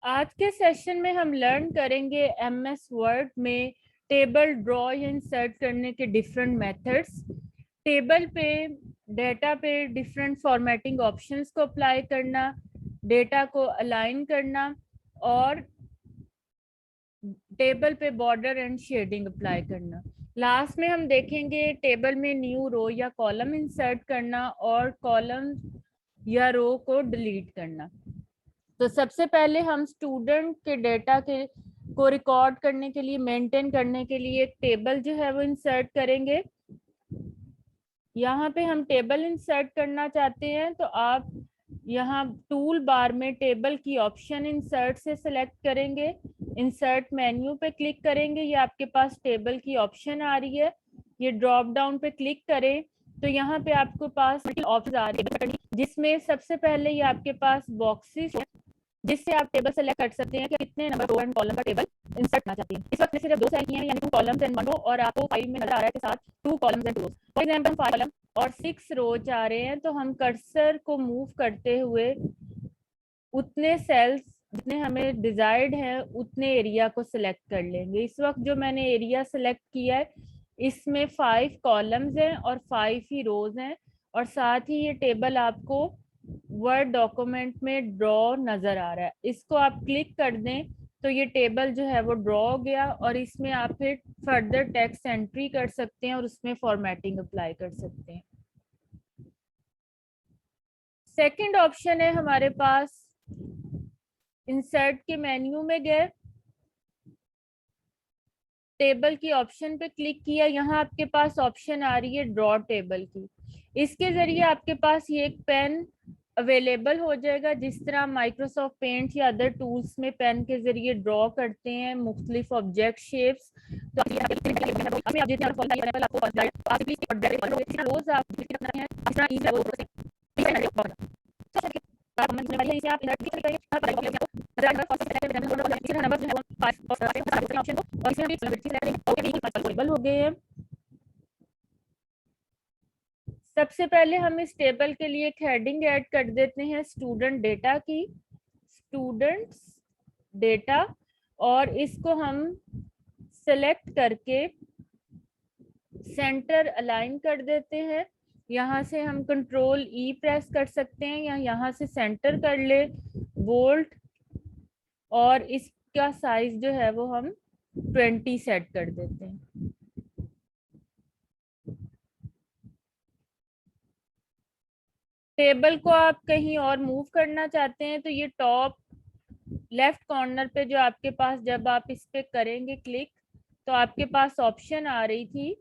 आज के सेशन में हम लर्न करेंगे एमएस वर्ड में टेबल ड्रॉ या इंसर्ट करने के डिफरेंट मेथड्स, टेबल पे डेटा पे डिफरेंट फॉर्मेटिंग ऑप्शंस को अप्लाई करना, डेटा को अलाइन करना और टेबल पे बॉर्डर एंड शेडिंग अप्लाई करना। लास्ट में हम देखेंगे टेबल में न्यू रो या कॉलम इंसर्ट करना और कॉलम या रो को डिलीट करना। तो सबसे पहले हम स्टूडेंट के डेटा के को रिकॉर्ड करने के लिए, मेंटेन करने के लिए एक टेबल जो है वो इंसर्ट करेंगे। यहाँ पे हम टेबल इंसर्ट करना चाहते हैं तो आप यहाँ टूल बार में टेबल की ऑप्शन इंसर्ट से सिलेक्ट करेंगे, इंसर्ट मेन्यू पे क्लिक करेंगे, ये आपके पास टेबल की ऑप्शन आ रही है, ये ड्रॉप डाउन पे क्लिक करें तो यहाँ पे आपके पास ऑप्शन आ रही है जिसमें सबसे पहले ये आपके पास बॉक्सेस है जिससे आप टेबल सेलेक्ट कर सकते हैं कि कितने नंबर रो एंड कॉलम का टेबल इंसर्ट करना चाहते हैं। इस वक्त सिर्फ 2 सेल किए हैं यानी 2 कॉलम्स एंड 1 रो और आपको 5 में नजर आ रहा है के साथ 2 columns and 2 rows. For example 5 column और 6 रो आ रहे हैं तो हम कर्सर को मूव करते हुए उतने सेल्स जितने हमें डिजायर्ड है उतने एरिया को सिलेक्ट कर लेंगे। इस वक्त जो मैंने एरिया सिलेक्ट किया है इसमें 5 कॉलम्स हैं और 5 ही रोज हैं और साथ ही ये टेबल आपको वर्ड डॉक्यूमेंट में ड्रॉ नजर आ रहा है। इसको आप क्लिक कर दें तो ये टेबल जो है वो ड्रॉ हो गया और इसमें आप फिर फर्दर टेक्स्ट एंट्री कर सकते हैं और उसमें फॉर्मेटिंग अप्लाई कर सकते हैं। सेकंड ऑप्शन है हमारे पास, इंसर्ट के मेन्यू में गए, टेबल की ऑप्शन पे क्लिक किया, यहाँ आपके पास ऑप्शन आ रही है ड्रॉ टेबल की। इसके जरिए आपके पास ये एक पेन अवेलेबल हो जाएगा। जिस तरह माइक्रोसॉफ्ट पेंट या अदर टूल्स में पेन के जरिए ड्रॉ करते हैं मुख्तलिफ ऑब्जेक्ट शेप्स, तो हो गए हैं। सबसे पहले हम इस टेबल के लिए एक हेडिंग ऐड कर देते हैं स्टूडेंट डेटा की, स्टूडेंट्स डेटा, और इसको हम सेलेक्ट करके सेंटर अलाइन कर देते हैं। यहाँ से हम कंट्रोल ई प्रेस कर सकते हैं या यहाँ से सेंटर कर ले, बोल्ट, और इसका साइज जो है वो हम 20 सेट कर देते हैं। टेबल को आप कहीं और मूव करना चाहते हैं तो ये टॉप लेफ्ट कॉर्नर पे जो आपके पास, जब आप इस पे करेंगे क्लिक तो आपके पास ऑप्शन आ रही थी,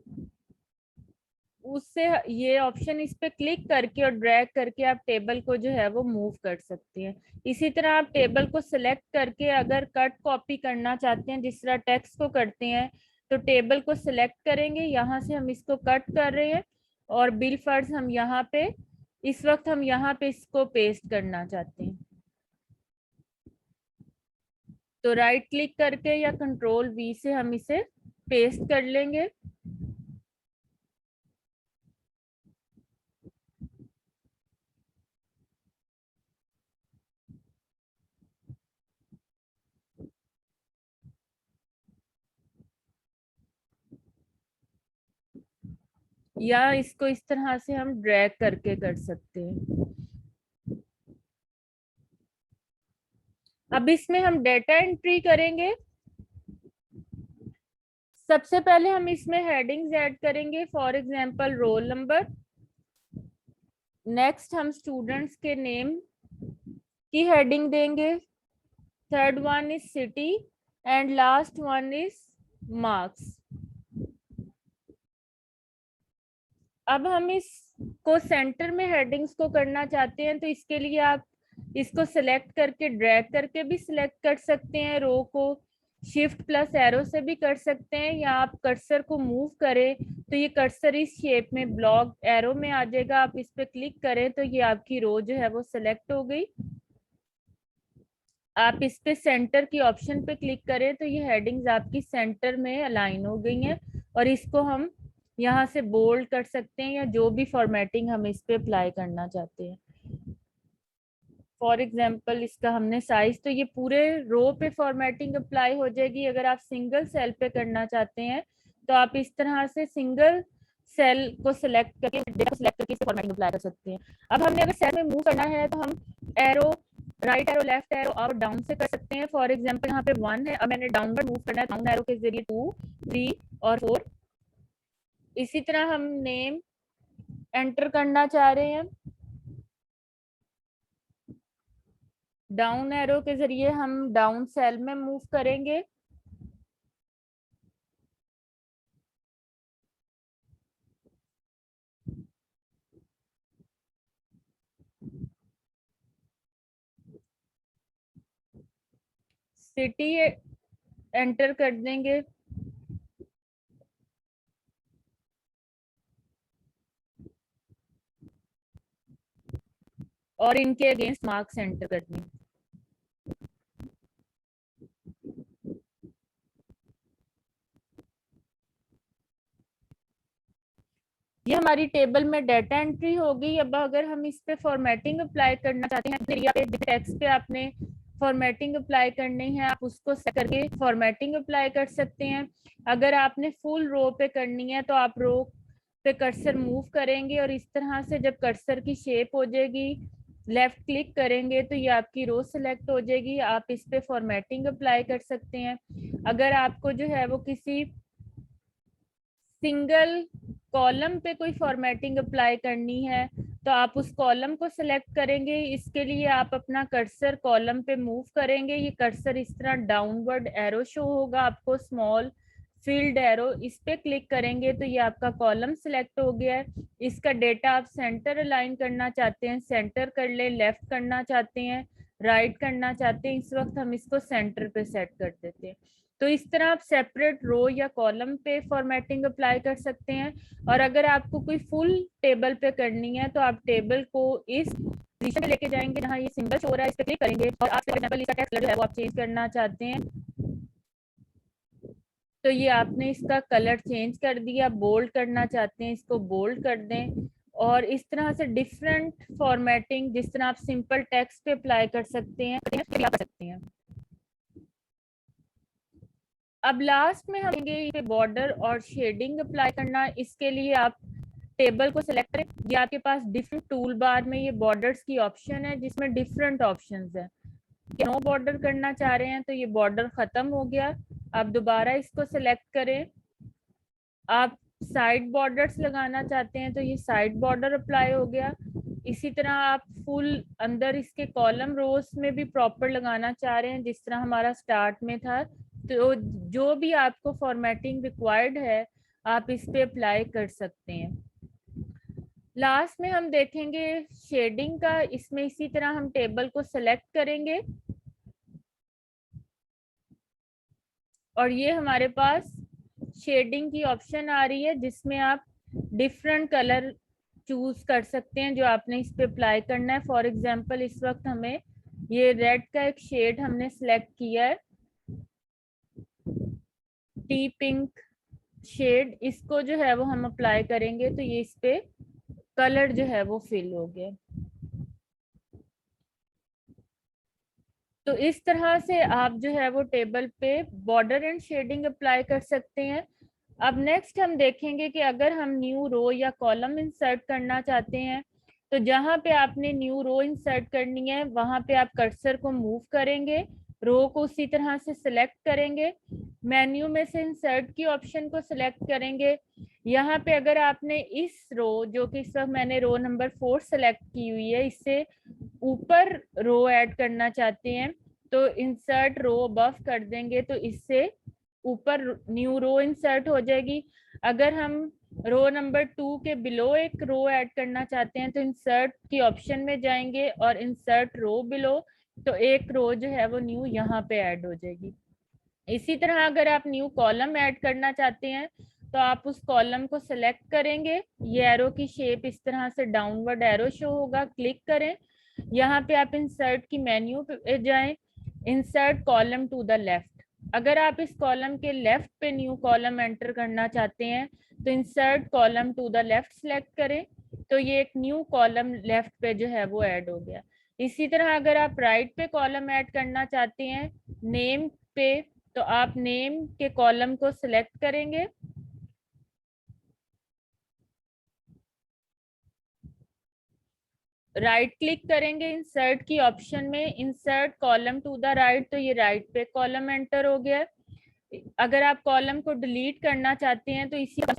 उससे ये ऑप्शन इस पे क्लिक करके और ड्रैग करके आप टेबल को जो है वो मूव कर सकते हैं। इसी तरह आप टेबल को सिलेक्ट करके अगर कट कॉपी करना चाहते हैं जिस तरह टेक्स्ट को करते हैं तो टेबल को सिलेक्ट करेंगे, यहाँ से हम इसको कट कर रहे हैं और बिल फर्ज हम यहाँ पे, इस वक्त हम यहाँ पे इसको पेस्ट करना चाहते हैं तो राइट क्लिक करके या कंट्रोल वी से हम इसे पेस्ट कर लेंगे। या इसको इस तरह से हम ड्रैग करके कर सकते हैं। अब इसमें हम डेटा एंट्री करेंगे। सबसे पहले हम इसमें हेडिंग्स ऐड करेंगे, for example roll number. Next हम स्टूडेंट्स के नेम की हेडिंग देंगे। Third one is city and last one is marks. अब हम इसको सेंटर में हेडिंग्स को करना चाहते हैं तो इसके लिए आप इसको सिलेक्ट करके ड्रैग करके भी सिलेक्ट कर सकते हैं, रो को शिफ्ट प्लस एरो से भी कर सकते हैं, या आप कर्सर को मूव करें तो ये कर्सर इस शेप में ब्लॉक एरो में आ जाएगा। आप इस पे क्लिक करें तो ये आपकी रो जो है वो सिलेक्ट हो गई। आप इस पे सेंटर की ऑप्शन पे क्लिक करें तो ये हेडिंग्स आपकी सेंटर में अलाइन हो गई हैं और इसको हम यहाँ से बोल्ड कर सकते हैं या जो भी फॉर्मेटिंग हम इस पे अप्लाई करना चाहते हैं। फॉर एग्जांपल इसका हमने साइज, तो ये पूरे रो पे फॉर्मेटिंग अप्लाई हो जाएगी। अगर आप सिंगल सेल पे करना चाहते हैं तो आप इस तरह से सिंगल सेल को सिलेक्ट करके डेटा को सिलेक्ट करके इसे फॉर्मेटिंग अप्लाई कर सकते हैं। अब हमने अगर सेल में मूव करना है तो हम arrow, right arrow, left arrow और डाउन से कर सकते हैं। फॉर एग्जांपल यहाँ पे 1 है, अब मैंने डाउनवर्ड मूव करना है, डाउन एरो के जरिए 2, 3 और 4। इसी तरह हम नेम एंटर करना चाह रहे हैं, डाउन एरो के जरिए हम डाउन सेल में मूव करेंगे। सिटी एंटर कर देंगे, और इनके अगेंस्ट मार्क्स एंटर कर देंगे। ये हमारी टेबल में डाटा एंट्री होगी। अब अगर हम इस पे फॉर्मेटिंग अप्लाई करना चाहते हैं, एरिया पे टेक्स्ट पे आपने फॉर्मेटिंग अप्लाई करनी है, आप उसको सेट करके फॉर्मेटिंग अप्लाई कर सकते हैं। अगर आपने फुल रो पे करनी है तो आप रो पे कर्सर मूव करेंगे और इस तरह से जब कर्सर की शेप हो जाएगी, लेफ्ट क्लिक करेंगे तो ये आपकी रो सिलेक्ट हो जाएगी। आप इस पे फॉर्मेटिंग अप्लाई कर सकते हैं। अगर आपको जो है वो किसी सिंगल कॉलम पे कोई फॉर्मेटिंग अप्लाई करनी है तो आप उस कॉलम को सिलेक्ट करेंगे। इसके लिए आप अपना कर्सर कॉलम पे मूव करेंगे, ये कर्सर इस तरह डाउनवर्ड एरो शो होगा आपको, स्मॉल फील्ड एरो, इस पे क्लिक करेंगे तो ये आपका कॉलम सिलेक्ट हो गया है। इसका डेटा आप सेंटर अलाइन करना चाहते हैं, सेंटर कर ले, लेफ्ट करना चाहते हैं, राइट करना चाहते हैं, इस वक्त हम इसको सेंटर पे सेट कर देते हैं। तो इस तरह आप सेपरेट रो या कॉलम पे फॉर्मेटिंग अप्लाई कर सकते हैं। और अगर आपको कोई फुल टेबल पे करनी है तो आप टेबल को इस पोजीशन पे लेके जाएंगे जहाँ ये सिंबल शो हो रहा है, इस पे क्लिक करेंगे और आप फॉर एग्जांपल इसका टेक्स्ट जो है वो आप चेंज करना चाहते हैं तो ये आपने इसका कलर चेंज कर दिया, बोल्ड करना चाहते हैं इसको बोल्ड कर दें। और इस तरह से डिफरेंट फॉर्मेटिंग, जिस तरह आप सिंपल टेक्स्ट पे अप्लाई कर सकते हैं, कर सकते हैं। अब लास्ट में हम ये बॉर्डर और शेडिंग अप्लाई करना। इसके लिए आप टेबल को सिलेक्ट करें, ये आपके पास डिफरेंट टूल बार में ये बॉर्डर्स की ऑप्शन है जिसमें डिफरेंट ऑप्शंस है। नो बॉर्डर करना चाह रहे हैं तो ये बॉर्डर खत्म हो गया, आप दोबारा इसको सिलेक्ट करें। आप साइड बॉर्डर्स लगाना चाहते हैं तो ये साइड बॉर्डर अप्लाई हो गया। इसी तरह आप फुल अंदर इसके कॉलम रोज में भी प्रॉपर लगाना चाह रहे हैं जिस तरह हमारा स्टार्ट में था, तो जो भी आपको फॉर्मेटिंग रिक्वायर्ड है आप इस पे अप्लाई कर सकते हैं। लास्ट में हम देखेंगे शेडिंग का। इसमें इसी तरह हम टेबल को सिलेक्ट करेंगे और ये हमारे पास शेडिंग की ऑप्शन आ रही है जिसमें आप डिफरेंट कलर चूज कर सकते हैं जो आपने इस पे अप्लाई करना है। फॉर एग्जांपल इस वक्त हमें ये रेड का एक शेड हमने सिलेक्ट किया है, टी पिंक शेड, इसको जो है वो हम अप्लाई करेंगे तो ये इस पे कलर जो है वो फिल हो गया। तो इस तरह से आप जो है वो टेबल पे बॉर्डर एंड शेडिंग अप्लाई कर सकते हैं। अब नेक्स्ट हम देखेंगे कि अगर हम न्यू रो या कॉलम इंसर्ट करना चाहते हैं तो जहां पे आपने न्यू रो इंसर्ट करनी है वहां पे आप कर्सर को मूव करेंगे, रो को उसी तरह से सिलेक्ट करेंगे, मेन्यू में से इंसर्ट की ऑप्शन को सिलेक्ट करेंगे। यहाँ पे अगर आपने इस रो, जो कि इस वक्त मैंने रो नंबर 4 सेलेक्ट की हुई है, इससे ऊपर रो ऐड करना चाहते हैं तो इंसर्ट रो अबव कर देंगे तो इससे ऊपर न्यू रो इंसर्ट हो जाएगी। अगर हम रो नंबर 2 के बिलो एक रो ऐड करना चाहते हैं तो इंसर्ट की ऑप्शन में जाएंगे और इंसर्ट रो बिलो, तो एक रो जो है वो न्यू यहाँ पे ऐड हो जाएगी। इसी तरह अगर आप न्यू कॉलम ऐड करना चाहते हैं तो आप उस कॉलम को सिलेक्ट करेंगे, ये एरो की शेप इस तरह से डाउनवर्ड एरो शो होगा, क्लिक करें। यहाँ पे आप इंसर्ट की मेन्यू पे जाएं, insert column to the left. अगर आप इस कॉलम के लेफ्ट पे न्यू कॉलम एंटर करना चाहते हैं तो insert column to the left select करें तो ये एक न्यू कॉलम लेफ्ट पे जो है वो ऐड हो गया। इसी तरह अगर आप राइट पे कॉलम ऐड करना चाहते हैं नेम पे, तो आप नेम के कॉलम को सिलेक्ट करेंगे, राइट क्लिक करेंगे इंसर्ट की ऑप्शन में, insert column to the right, तो ये राइट पे कॉलम एंटर हो गया। अगर आप कॉलम को डिलीट करना चाहते हैं तो इसी साथ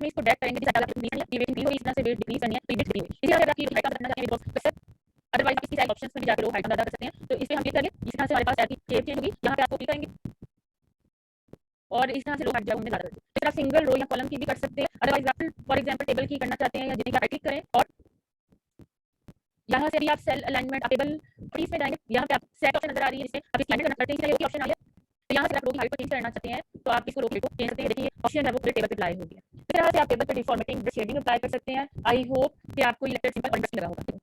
में इसको ड्रैग करेंगे, अदरवाइज इसी साइड ऑप्शंस में भी जाकर हाइट ज्यादा कर सकते हैं। तो इस पे हम क्लिक करेंगे, इस तरह से हमारे पास शेप चेंज होगी, यहाँ पे आपको क्लिक करेंगे और इस तरह से लोग हट जाओ ज्यादा करते हैं। इस तरह सिंगल रो या कॉलम की भी कर सकते हैं, अदरवाइज आप फॉर एग्जांपल टेबल की करना चाहते हैं या जिन्हें क्लिक करें और यहाँ से भी आप सेल अलाइनमेंट टेबल पीस में जाएंगे, यहाँ पे आप सेट ऑप्शन नजर आ रही है, जिससे आप इस करना करते हैं, इसलिए ऑप्शन आ गया। तो यहाँ से आप रो की हाइट को चेंज करना चाहते हैं तो आप इसको रो को चेंज करते हैं, देखिए ऑप्शन है वो पूरे टेबल पे अप्लाई हो गया। इस तरह से आप टेबल पे डिफॉर्मेटिंग शेडिंग अप्लाई कर सकते हैं। आई होप कि आपको ये लेक्चर सिंपल और इंटरेस्टिंग लगा होगा।